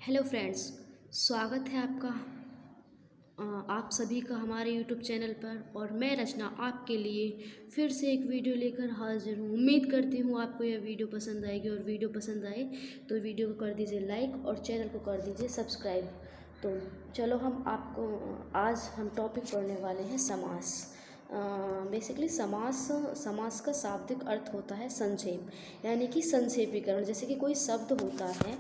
Hello friends, स्वागत है आपका आप सभी का हमारे यूट्यूब चैनल पर। और मैं रचना आपके लिए फिर से एक वीडियो लेकर हाजिर हूँ। उम्मीद करती हूँ आपको यह वीडियो पसंद आएगी, और वीडियो पसंद आए तो वीडियो को कर दीजिए लाइक और चैनल को कर दीजिए सब्सक्राइब। तो चलो आज हम टॉपिक पढ़ने वाले हैं समास। बेसिकली समास का शाब्दिक अर्थ होता है संक्षेप, यानी कि संक्षेपीकरण। जैसे कि कोई शब्द होता है,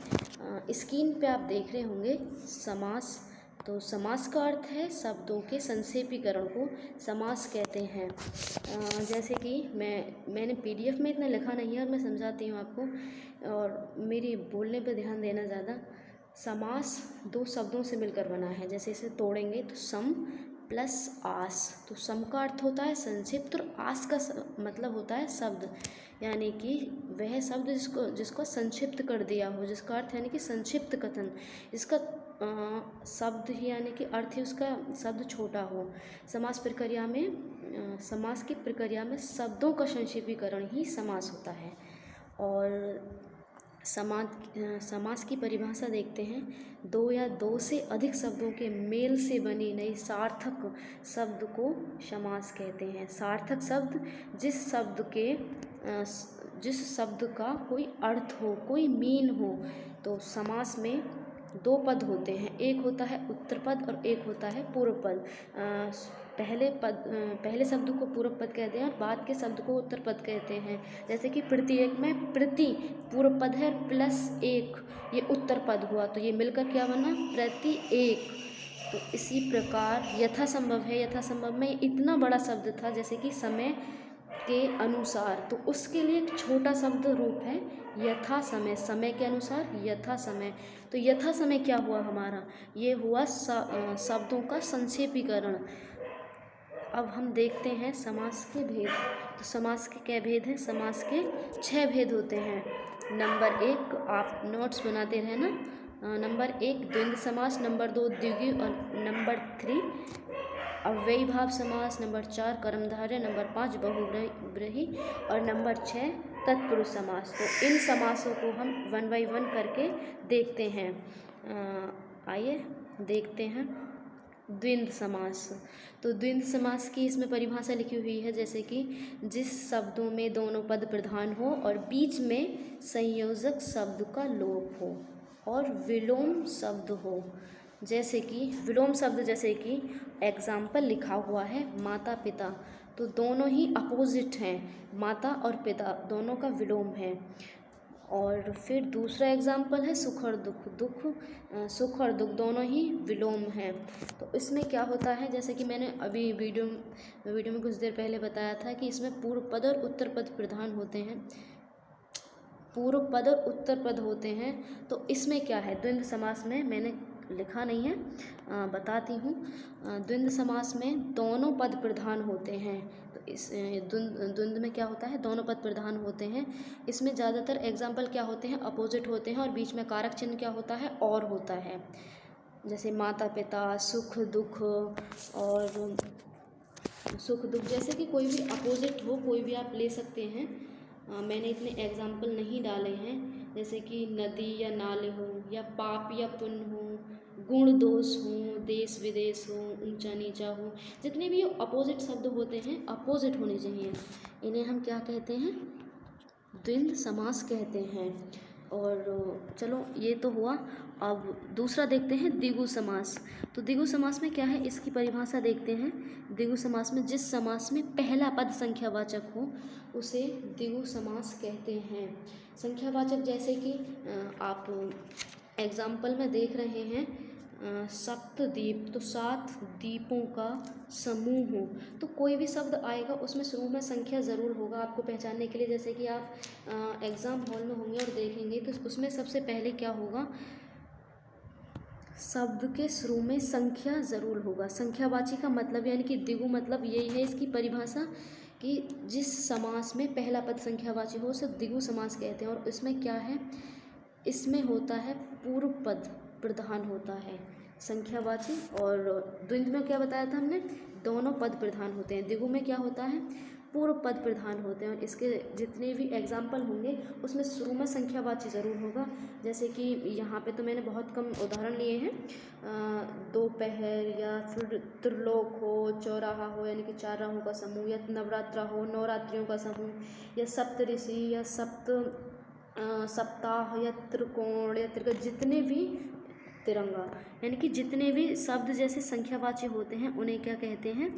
स्क्रीन पे आप देख रहे होंगे समास। तो समास का अर्थ है शब्दों के संक्षेपीकरण को समास कहते हैं। जैसे कि मैंने पीडीएफ में इतना लिखा नहीं है, और मैं समझाती हूँ आपको, और मेरी बोलने पे ध्यान देना ज़्यादा। समास दो शब्दों से मिलकर बना है। जैसे इसे तोड़ेंगे तो सम प्लस आस। तो सम का अर्थ होता है संक्षिप्त, और आस का मतलब होता है शब्द, यानी कि वह शब्द जिसको संक्षिप्त कर दिया हो, जिसका अर्थ यानी कि संक्षिप्त कथन। इसका शब्द ही यानी कि अर्थ ही उसका शब्द छोटा हो। समास की प्रक्रिया में शब्दों का संक्षेपीकरण ही समास होता है। और समास की परिभाषा देखते हैं। दो या दो से अधिक शब्दों के मेल से बनी नई सार्थक शब्द को समास कहते हैं। सार्थक शब्द जिस शब्द का कोई अर्थ हो, कोई मीन हो। तो समास में दो पद होते हैं, एक होता है उत्तर पद और एक होता है पूर्व पद। पहले शब्द को पूर्व पद कहते हैं और बाद के शब्द को उत्तर पद कहते हैं। जैसे कि प्रत्येक में प्रति पूर्व पद है, प्लस एक ये उत्तर पद हुआ, तो ये मिलकर क्या बना, प्रति एक। तो इसी प्रकार यथासंभव में इतना बड़ा शब्द था, जैसे कि समय के अनुसार। तो उसके लिए एक छोटा शब्द रूप है यथा समय, समय के अनुसार यथा समय। तो यथा समय क्या हुआ हमारा, ये हुआ शब्दों का संक्षेपीकरण। अब हम देखते हैं समास के भेद। तो समास के क्या भेद हैं? समास के 6 भेद होते हैं। नंबर 1, आप नोट्स बनाते रहना। नंबर 1 द्वंद्व समास, नंबर 2 द्विगु, और नंबर 3 अव्ययी भाव समास, नंबर 4 कर्मधारय, नंबर 5 बहुव्रीहि, और नंबर 6 तत्पुरुष समास। तो इन समासों को हम 1 बाय 1 करके देखते हैं। आइए देखते हैं द्वंद्व समास। तो द्वंद्व समास की इसमें परिभाषा लिखी हुई है, जैसे कि जिस शब्दों में दोनों पद प्रधान हो और बीच में संयोजक शब्द का लोप हो और विलोम शब्द हो। जैसे कि विलोम शब्द, जैसे कि एग्जाम्पल लिखा हुआ है माता पिता, तो दोनों ही अपोजिट हैं, माता और पिता दोनों का विलोम है। और फिर दूसरा एग्जाम्पल है सुख और दुख, सुख और दुख दोनों ही विलोम हैं। तो इसमें क्या होता है, जैसे कि मैंने अभी वीडियो में कुछ देर पहले बताया था कि इसमें पूर्व पद और उत्तर पद प्रधान होते हैं, पूर्व पद और उत्तर पद होते हैं। तो इसमें क्या है, द्वंद्व समास में मैंने लिखा नहीं है, बताती हूँ। द्वंद्व समास में दोनों पद प्रधान होते हैं। तो इस द्वंद्व में क्या होता है, दोनों पद प्रधान होते हैं। इसमें ज़्यादातर एग्जाम्पल क्या होते हैं, अपोजिट होते हैं, और बीच में कारक चिन्ह क्या होता है, और होता है। जैसे माता पिता, सुख दुख, और सुख दुख जैसे कि कोई भी अपोजिट हो, कोई भी आप ले सकते हैं। मैंने इतने एग्जाम्पल नहीं डाले हैं, जैसे कि नदी या नाले हो, या पाप या पुण्य हो, गुण दोष हो, देश विदेश हो, ऊंचा नीचा हो। जितने भी अपोजिट शब्द होते हैं, अपोजिट होने चाहिए। इन्हें हम क्या कहते हैं, द्वंद्व समास कहते हैं। और चलो ये तो हुआ। अब दूसरा देखते हैं द्विगु समास। तो द्विगु समास में क्या है, इसकी परिभाषा देखते हैं। द्विगु समास में जिस समास में पहला पद संख्यावाचक हो उसे द्विगु समास कहते हैं। संख्यावाचक जैसे कि आप एग्जाम्पल में देख रहे हैं, सप्तद्वीप, तो 7 द्वीपों का समूह हो। तो कोई भी शब्द आएगा उसमें शुरू में संख्या ज़रूर होगा आपको पहचानने के लिए। जैसे कि आप एग्ज़ाम हॉल में होंगे और देखेंगे तो उसमें सबसे पहले क्या होगा, शब्द के शुरू में संख्या ज़रूर होगा। संख्यावाची का मतलब यानी कि द्विगु मतलब यही है इसकी परिभाषा, कि जिस समास में पहला पद संख्यावाची हो उसे द्विगु समास कहते हैं। और इसमें क्या है, इसमें होता है पूर्व पद प्रधान होता है संख्यावाची। और द्वंद्व में क्या बताया था हमने, दोनों पद प्रधान होते हैं। द्विगु में क्या होता है, पूर्व पद प्रधान होते हैं। और इसके जितने भी एग्जाम्पल होंगे उसमें शुरू में संख्यावाची ज़रूर होगा। जैसे कि यहाँ पे तो मैंने बहुत कम उदाहरण लिए हैं, दोपहर या फिर त्रिलोक हो, चौराहा हो यानी कि चार राहों का समूह, या नवरात्रा हो, नवरात्रियों का समूह, या सप्तऋषि, या सप्ताह, या त्रिकोण, या त्रिक, जितने भी तिरंगा, यानी कि जितने भी शब्द जैसे संख्यावाची होते हैं उन्हें क्या कहते हैं,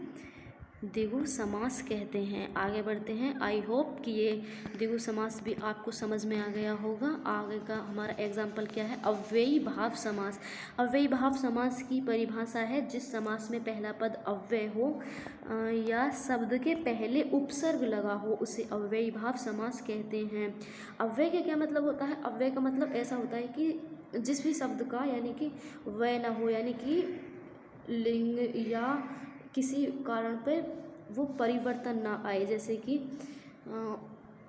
द्विगु समास कहते हैं। आगे बढ़ते हैं। आई होप कि ये द्विगु समास भी आपको समझ में आ गया होगा। आगे का हमारा एग्जाम्पल क्या है, अव्ययी भाव समास। अव्ययी भाव समास की परिभाषा है जिस समास में पहला पद अव्यय हो या शब्द के पहले उपसर्ग लगा हो उसे अव्ययी भाव समास कहते हैं। अव्यय का क्या मतलब होता है, अव्यय का मतलब ऐसा होता है कि जिस भी शब्द का यानी कि व्यय न हो, यानी कि लिंग या किसी कारण पर वो परिवर्तन ना आए, जैसे कि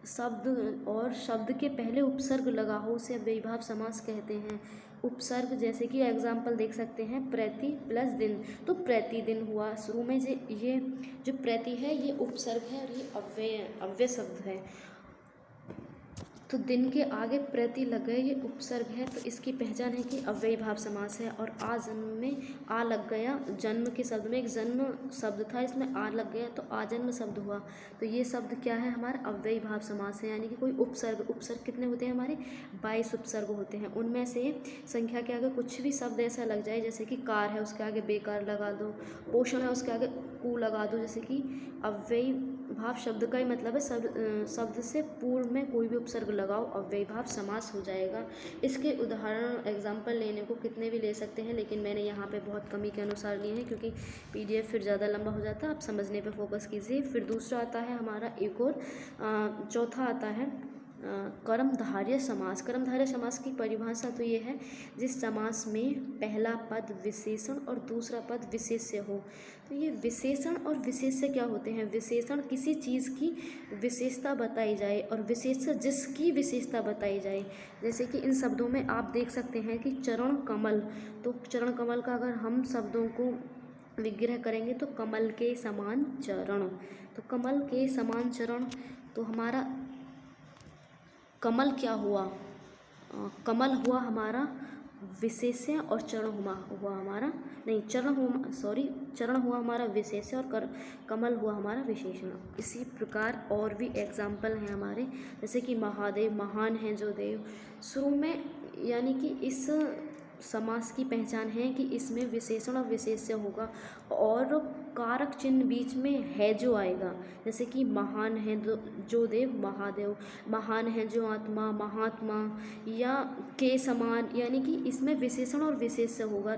शब्द और शब्द के पहले उपसर्ग लगा हो उसे अव्ययीभाव समास कहते हैं। उपसर्ग जैसे कि एग्जाम्पल देख सकते हैं, प्रति प्लस दिन, तो प्रतिदिन हुआ। शुरू में ये जो प्रति है ये उपसर्ग है और ये अव्यय शब्द है, तो दिन के आगे प्रति लग गए ये उपसर्ग है, तो इसकी पहचान है कि अव्ययी भाव समास है। और आ जन्म में आ लग गया, जन्म के शब्द में एक जन्म शब्द था, इसमें आ लग गया तो आजन्म शब्द हुआ, तो ये शब्द क्या है, हमारा अव्ययी भाव समास है। यानी कि कोई उपसर्ग कितने होते हैं, हमारे 22 उपसर्ग होते हैं। उनमें से संख्या के आगे कुछ भी शब्द ऐसा लग जाए, जैसे कि कार है उसके आगे बेकार लगा दो, पोषण है उसके आगे कु लगा दो, जैसे कि अव्ययी भाव शब्द का ही मतलब है शब्द से पूर्व में कोई भी उपसर्ग लगाओ अव्ययी भाव समास हो जाएगा। इसके उदाहरण एग्जाम्पल लेने को कितने भी ले सकते हैं, लेकिन मैंने यहाँ पे बहुत कमी के अनुसार लिए हैं क्योंकि पीडीएफ फिर ज़्यादा लंबा हो जाता है। आप समझने पे फोकस कीजिए। फिर दूसरा आता है हमारा एक और चौथा आता है कर्मधारय समास। कर्मधारय समास की परिभाषा तो ये है जिस समास में पहला पद विशेषण और दूसरा पद विशेष्य हो। तो ये विशेषण और विशेष्य क्या होते हैं, विशेषण किसी चीज़ की विशेषता बताई जाए और विशेष्य जिसकी विशेषता बताई जाए। जैसे कि इन शब्दों में आप देख सकते हैं कि चरण कमल, तो चरण कमल का अगर हम शब्दों को विग्रह करेंगे तो कमल के समान चरण, तो कमल के समान चरण, तो हमारा कमल क्या हुआ, कमल हुआ हमारा विशेष्य और चरण हुआ हमारा नहीं चरण हुआ हमारा विशेष्य और कमल हुआ हमारा विशेषण। इसी प्रकार और भी एग्जाम्पल हैं हमारे, जैसे कि महादेव, महान हैं जो देव। शुरू में यानी कि इस समास की पहचान है कि इसमें विशेषण और विशेष्य होगा और कारक चिन्ह बीच में है जो आएगा, जैसे कि महान है जो देव, महादेव, महान है जो आत्मा, महात्मा, या के समान, यानी कि इसमें विशेषण और विशेष्य होगा।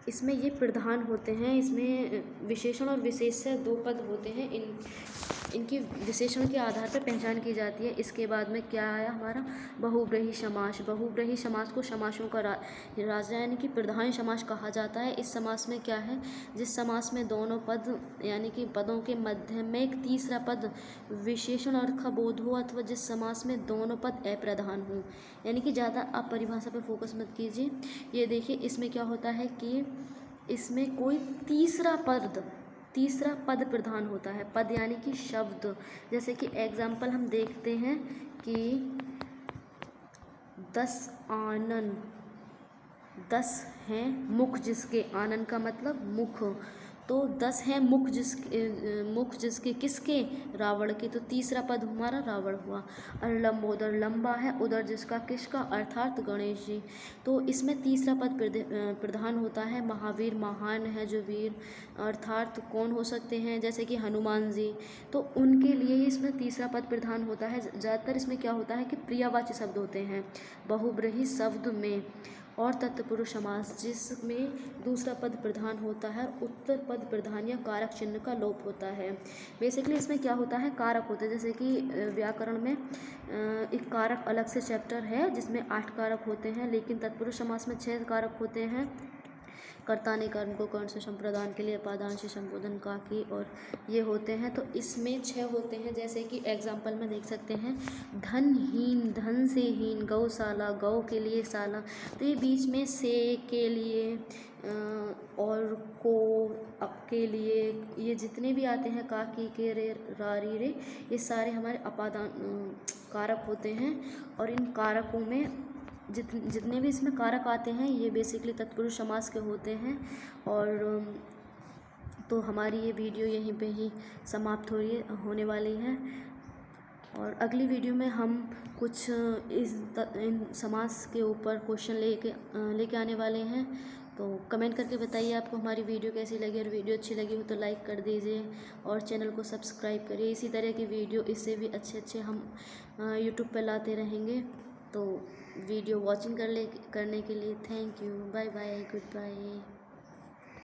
इसमें ये प्रधान होते हैं, इसमें विशेषण और विशेष्य दो पद होते हैं, इनकी विशेषण के आधार पर पहचान की जाती है। इसके बाद में क्या आया हमारा बहुब्रीहि समास। बहुब्रीहि समास को समासों का राजा यानी कि प्रधान समास कहा जाता है। इस समास में क्या है, जिस समास में दोनों पद यानी कि पदों के मध्य में एक तीसरा पद विशेषण अर्थ का बोध हो, अथवा जिस समास में दोनों पद अप्रधान हो। यानी कि ज़्यादा आप परिभाषा पर फोकस मत कीजिए। ये देखिए इसमें क्या होता है कि इसमें कोई तीसरा पद प्रधान होता है। पद यानी कि शब्द, जैसे कि एग्जाम्पल हम देखते हैं कि 10 आनन, 10 हैं मुख जिसके, आनन का मतलब मुख, तो 10 हैं मुख जिसके किसके, रावण के, तो तीसरा पद हमारा रावण हुआ। और लंबोदर, लंबा है उदर जिसका, किसका, अर्थात गणेश जी, तो इसमें तीसरा पद प्रधान होता है। महावीर, महान है जो वीर, अर्थात कौन हो सकते हैं, जैसे कि हनुमान जी, तो उनके लिए ही इसमें तीसरा पद प्रधान होता है। ज़्यादातर इसमें क्या होता है कि प्रियवाची शब्द होते हैं बहुब्रीहि शब्द में, और तत्पुरुष समास जिसमें दूसरा पद प्रधान होता है, उत्तर पद प्रधान या कारक चिन्ह का लोप होता है। बेसिकली इसमें क्या होता है, कारक होते हैं, जैसे कि व्याकरण में एक कारक अलग से चैप्टर है जिसमें 8 कारक होते हैं, लेकिन तत्पुरुष समास में 6 कारक होते हैं। कर्ता ने कर्म को कर्ण से संप्रदान के लिए अपादान से संबोधन का की, और ये होते हैं। तो इसमें 6 होते हैं, जैसे कि एग्जाम्पल में देख सकते हैं, धनहीन धन से हीन, गौशाला गौ के लिए शाला। तो ये बीच में से के लिए और को अब के लिए, ये जितने भी आते हैं का की के रे रा री रे, ये सारे हमारे अपादान कारक होते हैं। और इन कारकों में जितने भी इसमें कारक आते हैं ये बेसिकली तत्पुरुष समास के होते हैं। और तो हमारी ये वीडियो यहीं पे ही समाप्त होने वाली है। और अगली वीडियो में हम कुछ इन समास के ऊपर क्वेश्चन लेके आने वाले हैं। तो कमेंट करके बताइए आपको हमारी वीडियो कैसी लगी, और वीडियो अच्छी लगी हो तो लाइक कर दीजिए और चैनल को सब्सक्राइब करिए। इसी तरह की वीडियो, इससे भी अच्छे हम यूट्यूब पर लाते रहेंगे। तो वीडियो वॉचिंग करने के लिए thank you, bye bye, good bye.